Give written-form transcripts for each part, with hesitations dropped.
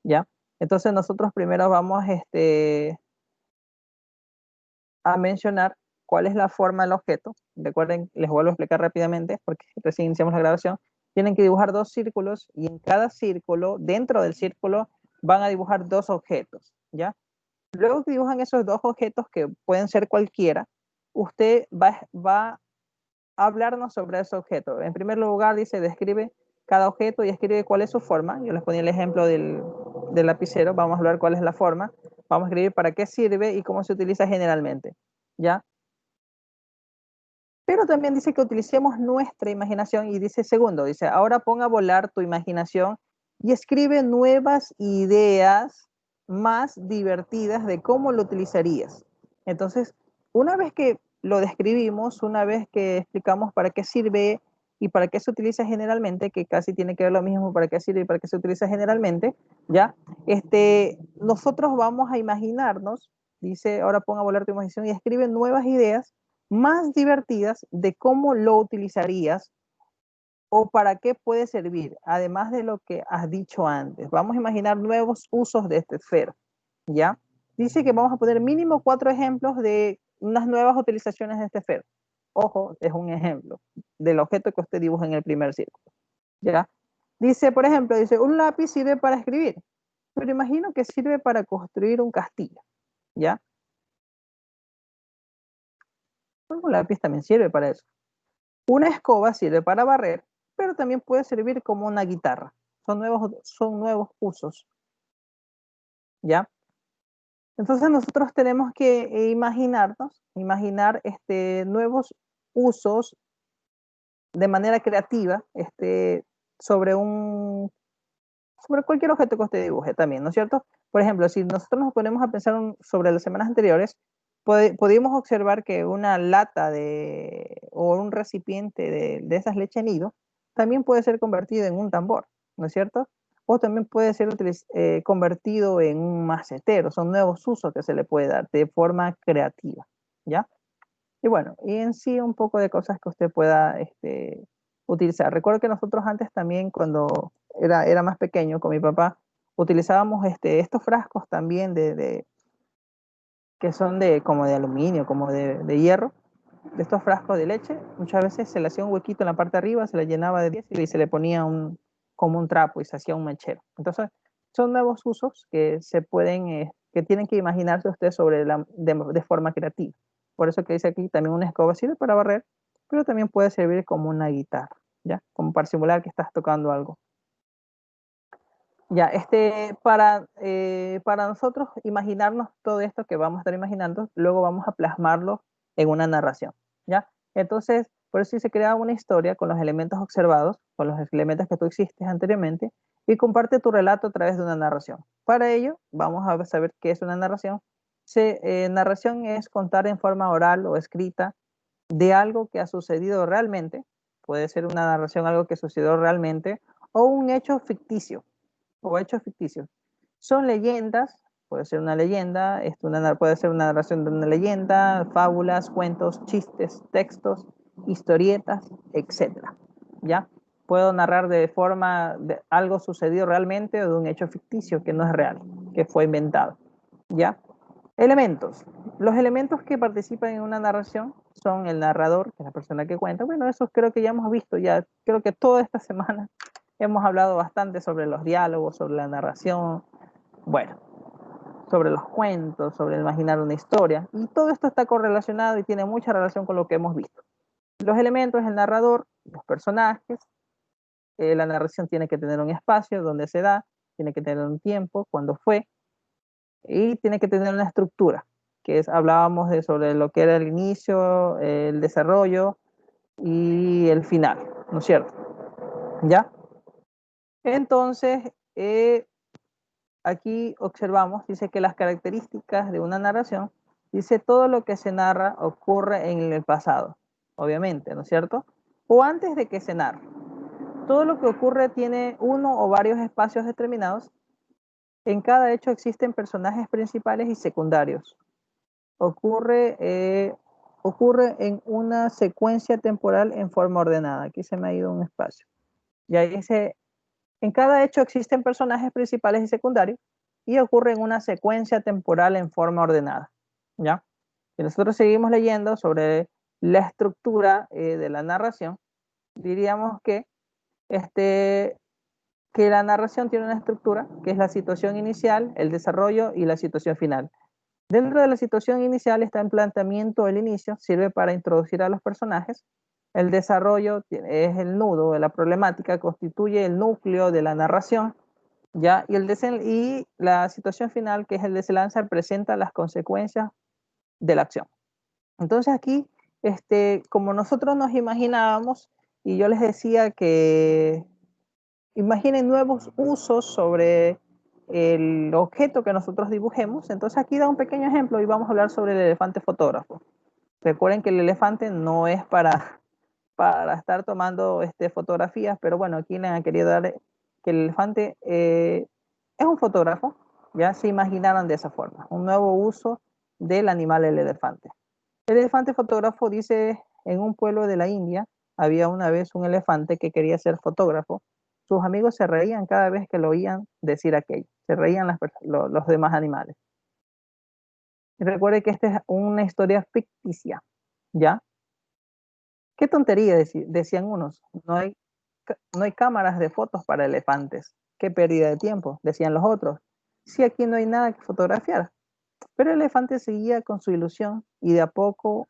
¿ya? Entonces nosotros primero vamos a mencionar cuál es la forma del objeto. Recuerden, les vuelvo a explicar rápidamente porque recién iniciamos la grabación. Tienen que dibujar dos círculos y en cada círculo, dentro del círculo, van a dibujar dos objetos, ¿ya? Luego que dibujan esos dos objetos, que pueden ser cualquiera, usted va a hablarnos sobre ese objeto. En primer lugar, dice, describe cada objeto y escribe cuál es su forma. Yo les ponía el ejemplo del lapicero. Vamos a hablar cuál es la forma. Vamos a escribir para qué sirve y cómo se utiliza generalmente, ¿ya? Pero también dice que utilicemos nuestra imaginación y dice segundo, dice, ahora ponga a volar tu imaginación y escribe nuevas ideas más divertidas de cómo lo utilizarías. Entonces, una vez que lo describimos, una vez que explicamos para qué sirve y para qué se utiliza generalmente, que casi tiene que ver lo mismo para qué sirve y para qué se utiliza generalmente, ¿ya? Nosotros vamos a imaginarnos, dice, ahora ponga a volar tu imaginación y escribe nuevas ideas más divertidas de cómo lo utilizarías o para qué puede servir, además de lo que has dicho antes. Vamos a imaginar nuevos usos de este esfero, ¿ya? Dice que vamos a poner mínimo 4 ejemplos de unas nuevas utilizaciones de este esfero. Ojo, es un ejemplo del objeto que usted dibuja en el primer círculo, ¿ya? Dice, por ejemplo, dice, un lápiz sirve para escribir, pero imagino que sirve para construir un castillo, ¿ya? Un lápiz también sirve para eso. Una escoba sirve para barrer, pero también puede servir como una guitarra. Son nuevos usos, ¿ya? Entonces nosotros tenemos que imaginar nuevos usos de manera creativa sobre sobre cualquier objeto que usted dibuje también, ¿no es cierto? Por ejemplo, si nosotros nos ponemos a pensar sobre las semanas anteriores, podíamos observar que una lata o un recipiente de esas leche nido también puede ser convertido en un tambor, ¿no es cierto? O también puede ser convertido en un macetero. Son nuevos usos que se le puede dar de forma creativa, ¿ya? Y bueno, y en sí un poco de cosas que usted pueda utilizar. Recuerdo que nosotros antes también, cuando era más pequeño con mi papá, utilizábamos estos frascos también que son como de aluminio, como de hierro, de estos frascos de leche. Muchas veces se le hacía un huequito en la parte de arriba, se le llenaba de 10 y se le ponía como un trapo y se hacía un mechero. Entonces, son nuevos usos que que tienen que imaginarse usted de forma creativa. Por eso que dice aquí también una escoba sirve para barrer, pero también puede servir como una guitarra, ¿ya? Como para simular que estás tocando algo. Ya, para nosotros imaginarnos todo esto que vamos a estar imaginando, luego vamos a plasmarlo en una narración, ¿ya? Entonces, por eso se crea una historia con los elementos observados, con los elementos que tú hiciste anteriormente, y comparte tu relato a través de una narración. Para ello, vamos a saber qué es una narración. Narración es contar en forma oral o escrita de algo que ha sucedido realmente, puede ser una narración algo que sucedió realmente, o un hecho ficticio o hechos ficticios. Son leyendas, puede ser una leyenda, puede ser una narración de una leyenda, fábulas, cuentos, chistes, textos, historietas, etcétera. ¿Ya? Puedo narrar de forma de algo sucedido realmente o de un hecho ficticio que no es real, que fue inventado. ¿Ya? Elementos. Los elementos que participan en una narración son el narrador, que es la persona que cuenta. Bueno, eso creo que ya hemos visto, ya creo que toda esta semana hemos hablado bastante sobre los diálogos, sobre la narración, bueno, sobre los cuentos, sobre imaginar una historia. Y todo esto está correlacionado y tiene mucha relación con lo que hemos visto. Los elementos, el narrador, los personajes, la narración tiene que tener un espacio donde se da, tiene que tener un tiempo, cuando fue, y tiene que tener una estructura, hablábamos sobre lo que era el inicio, el desarrollo y el final, ¿no es cierto? ¿Ya? Entonces, aquí observamos, dice que las características de una narración, dice todo lo que se narra ocurre en el pasado, obviamente, ¿no es cierto? O antes de que se narre. Todo lo que ocurre tiene uno o varios espacios determinados. En cada hecho existen personajes principales y secundarios. Ocurre en una secuencia temporal en forma ordenada. Aquí se me ha ido un espacio. Ya dice En cada hecho existen personajes principales y secundarios y ocurre en una secuencia temporal en forma ordenada, ¿ya? Si nosotros seguimos leyendo sobre la estructura de la narración, diríamos que la narración tiene una estructura, que es la situación inicial, el desarrollo y la situación final. Dentro de la situación inicial está el planteamiento del inicio, sirve para introducir a los personajes. El desarrollo es el nudo de la problemática, constituye el núcleo de la narración, ¿ya? Y la situación final, que es el desenlace, presenta las consecuencias de la acción. Entonces aquí, como nosotros nos imaginábamos, y yo les decía que imaginen nuevos usos sobre el objeto que nosotros dibujemos. Entonces aquí da un pequeño ejemplo y vamos a hablar sobre el elefante fotógrafo. Recuerden que el elefante no es para estar tomando fotografías, pero bueno, aquí le han querido dar que el elefante es un fotógrafo, ya se imaginaron de esa forma, un nuevo uso del animal, el elefante. El elefante fotógrafo dice, en un pueblo de la India había una vez un elefante que quería ser fotógrafo. Sus amigos se reían cada vez que lo oían decir aquello, se reían los demás animales. Y recuerde que esta es una historia ficticia, ¿ya? Qué tontería, decían unos, no hay cámaras de fotos para elefantes, qué pérdida de tiempo, decían los otros, si aquí no hay nada que fotografiar. Pero el elefante seguía con su ilusión y de a poco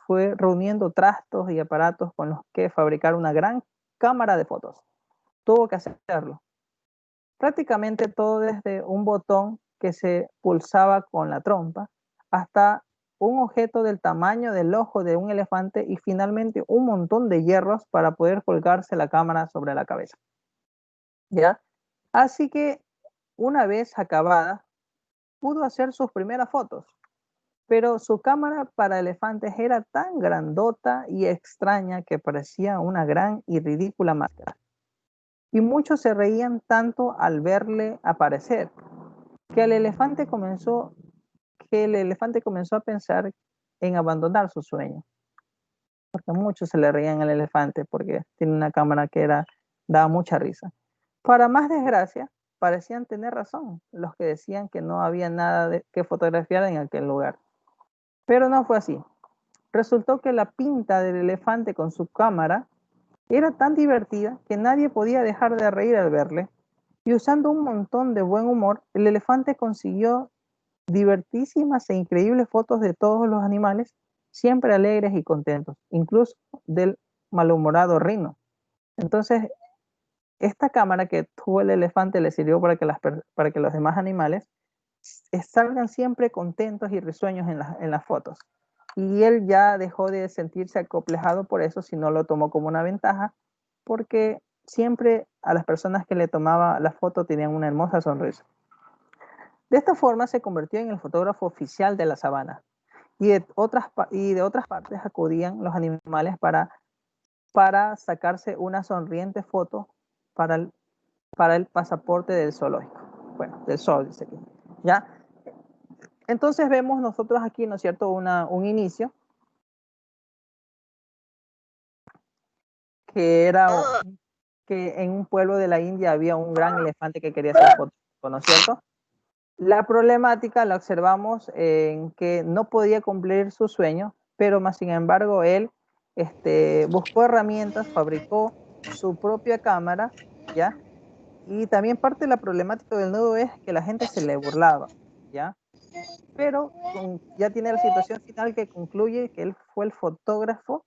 fue reuniendo trastos y aparatos con los que fabricar una gran cámara de fotos. Tuvo que hacerlo. Prácticamente todo, desde un botón que se pulsaba con la trompa hasta un objeto del tamaño del ojo de un elefante y finalmente un montón de hierros para poder colgarse la cámara sobre la cabeza. ¿Ya? Así que una vez acabada, pudo hacer sus primeras fotos. Pero su cámara para elefantes era tan grandota y extraña que parecía una gran y ridícula máscara. Y muchos se reían tanto al verle aparecer que el elefante comenzó a pensar en abandonar su sueño. Porque muchos se le reían al elefante porque tiene una cámara que daba mucha risa. Para más desgracia, parecían tener razón los que decían que no había nada que fotografiar en aquel lugar. Pero no fue así. Resultó que la pinta del elefante con su cámara era tan divertida que nadie podía dejar de reír al verle. Y usando un montón de buen humor, el elefante consiguió divertísimas e increíbles fotos de todos los animales, siempre alegres y contentos, incluso del malhumorado Rino. Entonces, esta cámara que tuvo el elefante le sirvió para que los demás animales salgan siempre contentos y risueños en las fotos. Y él ya dejó de sentirse acomplejado por eso, si no lo tomó como una ventaja, porque siempre a las personas que le tomaba la foto tenían una hermosa sonrisa. De esta forma se convirtió en el fotógrafo oficial de la sabana, y de otras partes acudían los animales para sacarse una sonriente foto para el pasaporte del zoológico. Bueno, del sol, dice aquí. ¿Ya? Entonces vemos nosotros aquí, ¿no es cierto?, un inicio que era que en un pueblo de la India había un gran elefante que quería ser fotógrafo, ¿no es cierto? La problemática la observamos en que no podía cumplir su sueño, pero más sin embargo él buscó herramientas, fabricó su propia cámara, ¿ya? Y también parte de la problemática del nudo es que la gente se le burlaba, ¿ya? Pero ya tiene la situación final que concluye que él fue el fotógrafo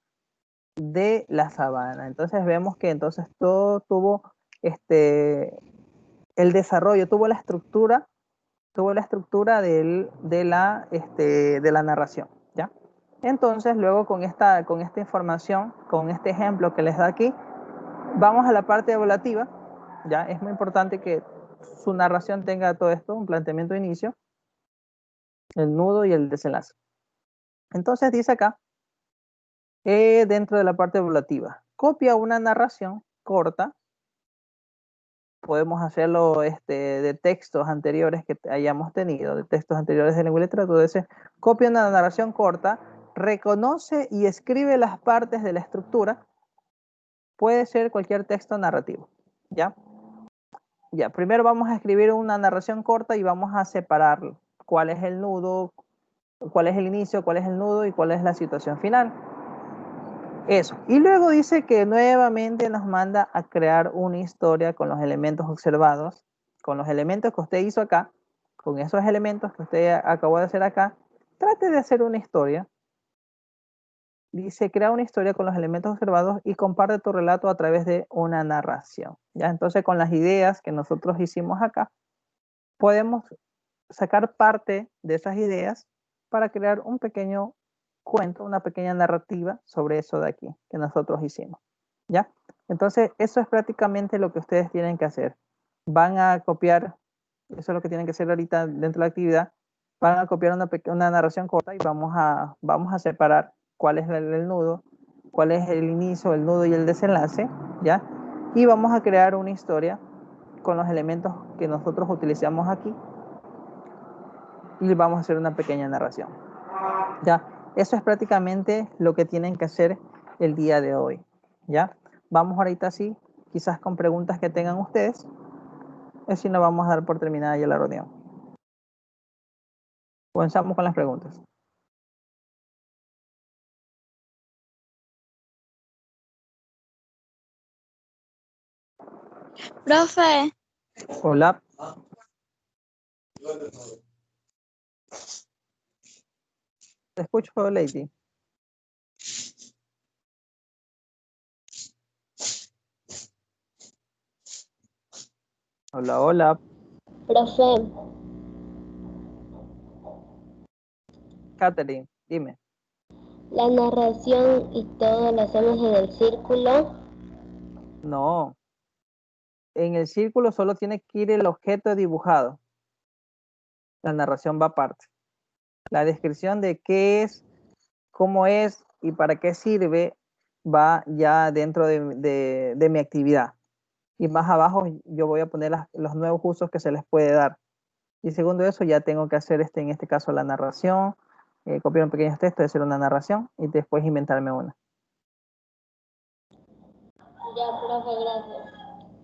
de la sabana. Entonces vemos que entonces todo tuvo el desarrollo, tuvo la estructura de la narración, ¿ya? Entonces luego con esta información, con este ejemplo que les da aquí, vamos a la parte evaluativa, ¿ya? Es muy importante que su narración tenga todo esto, un planteamiento de inicio, el nudo y el desenlace. Entonces dice acá, dentro de la parte evaluativa, copia una narración corta, podemos hacerlo de textos anteriores que hayamos tenido, de textos anteriores de lengua y literatura, dice, copia una narración corta, reconoce y escribe las partes de la estructura, puede ser cualquier texto narrativo, ¿ya? Ya, primero vamos a escribir una narración corta y vamos a separar cuál es el nudo, cuál es el inicio, cuál es el nudo y cuál es la situación final. Eso. Y luego dice que nuevamente nos manda a crear una historia con los elementos observados, con los elementos que usted hizo acá, con esos elementos que usted acabó de hacer acá. Trate de hacer una historia. Dice, crea una historia con los elementos observados y comparte tu relato a través de una narración. ¿Ya? Entonces, con las ideas que nosotros hicimos acá, podemos sacar parte de esas ideas para crear un pequeño cuento, una pequeña narrativa sobre eso de aquí que nosotros hicimos. ¿Ya? Entonces, eso es prácticamente lo que ustedes tienen que hacer. Van a copiar, eso es lo que tienen que hacer ahorita dentro de la actividad, van a copiar una narración corta y vamos a separar cuál es el nudo, cuál es el inicio, el nudo y el desenlace, ¿ya? Y vamos a crear una historia con los elementos que nosotros utilizamos aquí y vamos a hacer una pequeña narración. Ya, eso es prácticamente lo que tienen que hacer el día de hoy. Ya, vamos ahorita sí, quizás con preguntas que tengan ustedes, así nos vamos a dar por terminada ya la reunión. Comenzamos con las preguntas. Profe, Hola. Te escucho, Lady. Hola, hola. profe, Catherine, dime. la narración y todo lo hacemos en el círculo. No, en el círculo solo tiene que ir el objeto dibujado. La narración va aparte. La descripción de qué es, cómo es y para qué sirve va ya dentro de mi actividad. Y más abajo yo voy a poner los nuevos usos que se les puede dar. Y segundo eso ya tengo que hacer en este caso la narración, copiar un pequeño texto, hacer una narración y después inventarme una. Ya, profe, gracias.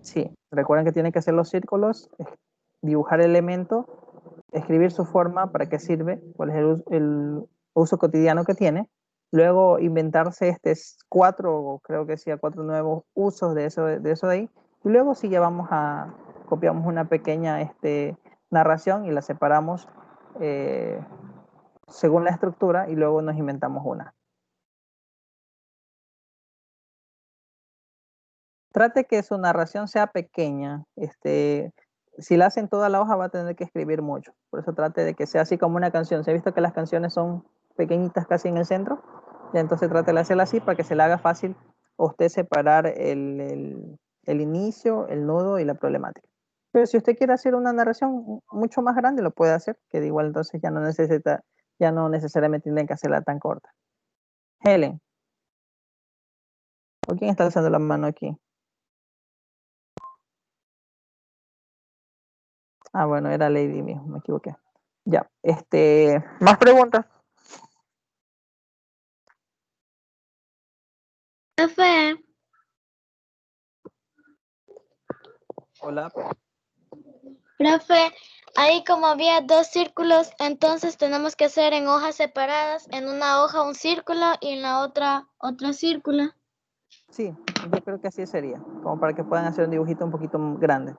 Sí, recuerden que tienen que hacer los círculos, dibujar el elemento, escribir su forma, para qué sirve, cuál es el uso cotidiano que tiene, luego inventarse cuatro, creo que sea cuatro nuevos usos de eso de ahí, y luego sí ya vamos a, copiamos una pequeña narración y la separamos eh, según la estructura y luego nos inventamos una. Trate que su narración sea pequeña. Si la hacen toda la hoja va a tener que escribir mucho. Por eso trate de que sea así como una canción. Se ha visto que las canciones son pequeñitas casi en el centro. Y entonces trate de hacerla así para que se le haga fácil a usted separar el inicio, el nudo y la problemática. Pero si usted quiere hacer una narración mucho más grande, lo puede hacer, que de igual entonces ya no necesariamente tiene que hacerla tan corta. Helen, ¿o quién está alzando la mano aquí? Ah, bueno, era Lady mismo, me equivoqué. Ya, ¿más preguntas? Profe, Hola. profe, ahí como había dos círculos, entonces tenemos que hacer en hojas separadas, en una hoja un círculo y en la otra otro círculo. Sí, yo creo que así sería, como para que puedan hacer un dibujito un poquito grande.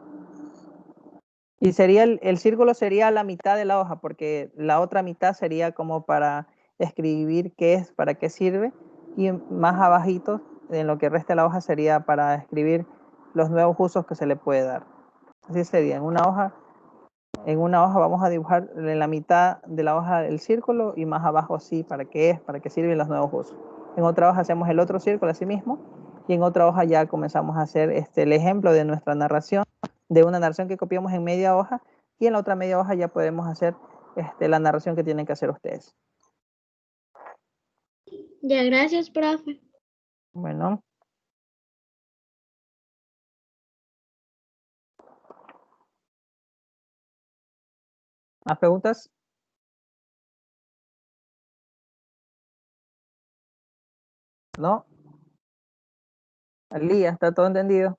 Y sería el círculo sería la mitad de la hoja, porque la otra mitad sería como para escribir qué es, para qué sirve, y más abajito, en lo que resta de la hoja, sería para escribir los nuevos usos que se le puede dar. Así sería, en una hoja vamos a dibujar en la mitad de la hoja el círculo y más abajo sí, para qué es, para qué sirven los nuevos usos. En otra hoja hacemos el otro círculo así mismo y en otra hoja ya comenzamos a hacer el ejemplo de nuestra narración, de una narración que copiamos en media hoja y en la otra media hoja ya podemos hacer la narración que tienen que hacer ustedes. Ya, gracias, profe. Bueno, ¿más preguntas? ¿No? Lía, ¿está todo entendido?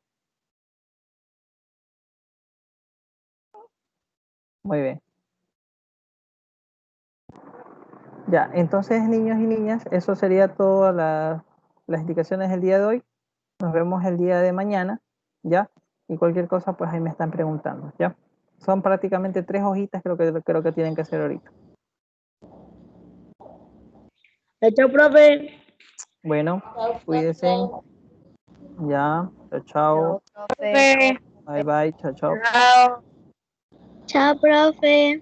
Muy bien. Ya, entonces, niños y niñas, eso sería todas las indicaciones del día de hoy. Nos vemos el día de mañana, ¿ya? Y cualquier cosa, pues ahí me están preguntando, ¿ya? Son prácticamente 3 hojitas, creo que tienen que hacer ahorita. Chao, profe. Bueno, cuídense. Ya, chao, chao. Profe. Bye, bye, chao, chao. Chao. Chao, profe.